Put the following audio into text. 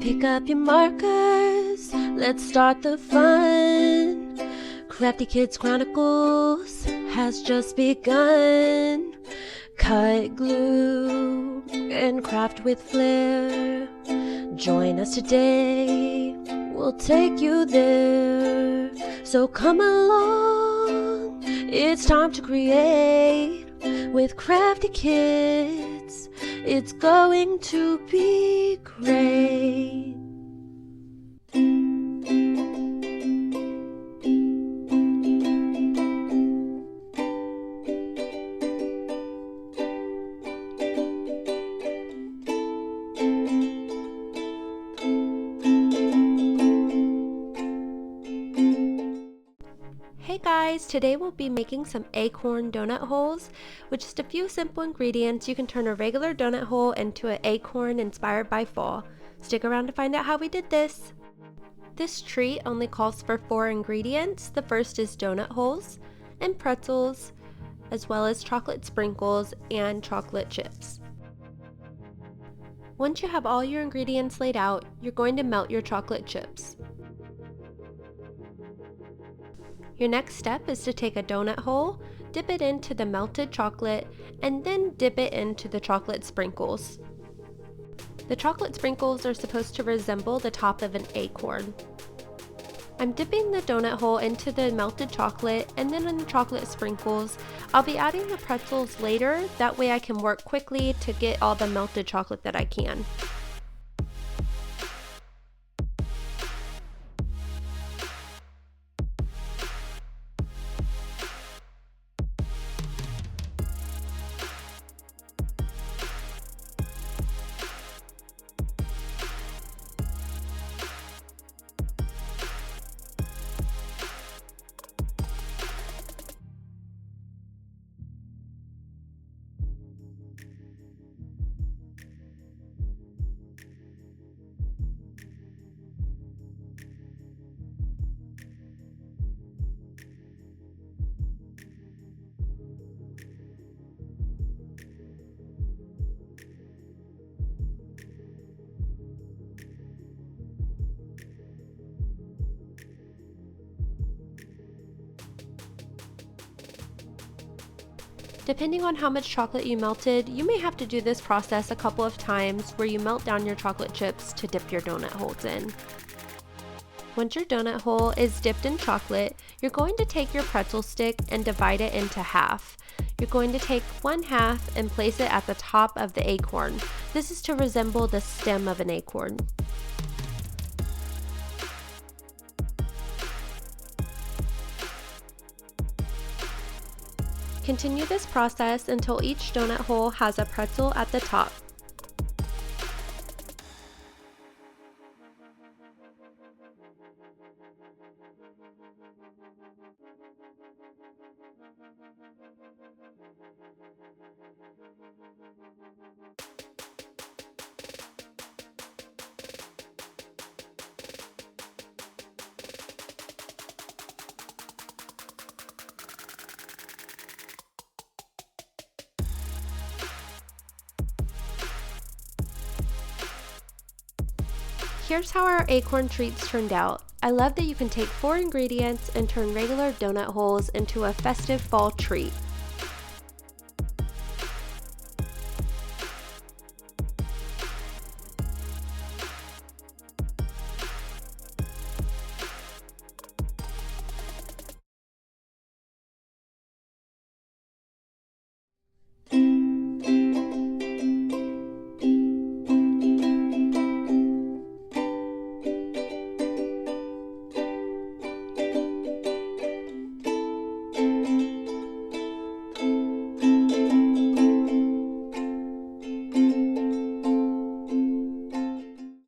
Pick up your markers, let's start the fun. Crafty Kids Chronicles has just begun. Cut, glue, and craft with flair. Join us today, we'll take you there. So come along, it's time to create. With Crafty Kids, it's going to be great. Hey guys, today we'll be making some acorn donut holes. With just a few simple ingredients, you can turn a regular donut hole into an acorn inspired by fall. Stick around to find out how we did this. This treat only calls for 4 ingredients. The first is donut holes and pretzels, as well as chocolate sprinkles and chocolate chips. Once you have all your ingredients laid out, you're going to melt your chocolate chips. Your next step is to take a donut hole, dip it into the melted chocolate, and then dip it into the chocolate sprinkles. The chocolate sprinkles are supposed to resemble the top of an acorn. I'm dipping the donut hole into the melted chocolate and then in the chocolate sprinkles. I'll be adding the pretzels later, that way I can work quickly to get all the melted chocolate that I can. Depending on how much chocolate you melted, you may have to do this process a couple of times where you melt down your chocolate chips to dip your donut holes in. Once your donut hole is dipped in chocolate, you're going to take your pretzel stick and divide it into half. You're going to take one half and place it at the top of the acorn. This is to resemble the stem of an acorn. Continue this process until each donut hole has a pretzel at the top. Here's how our acorn treats turned out. I love that you can take 4 ingredients and turn regular donut holes into a festive fall treat.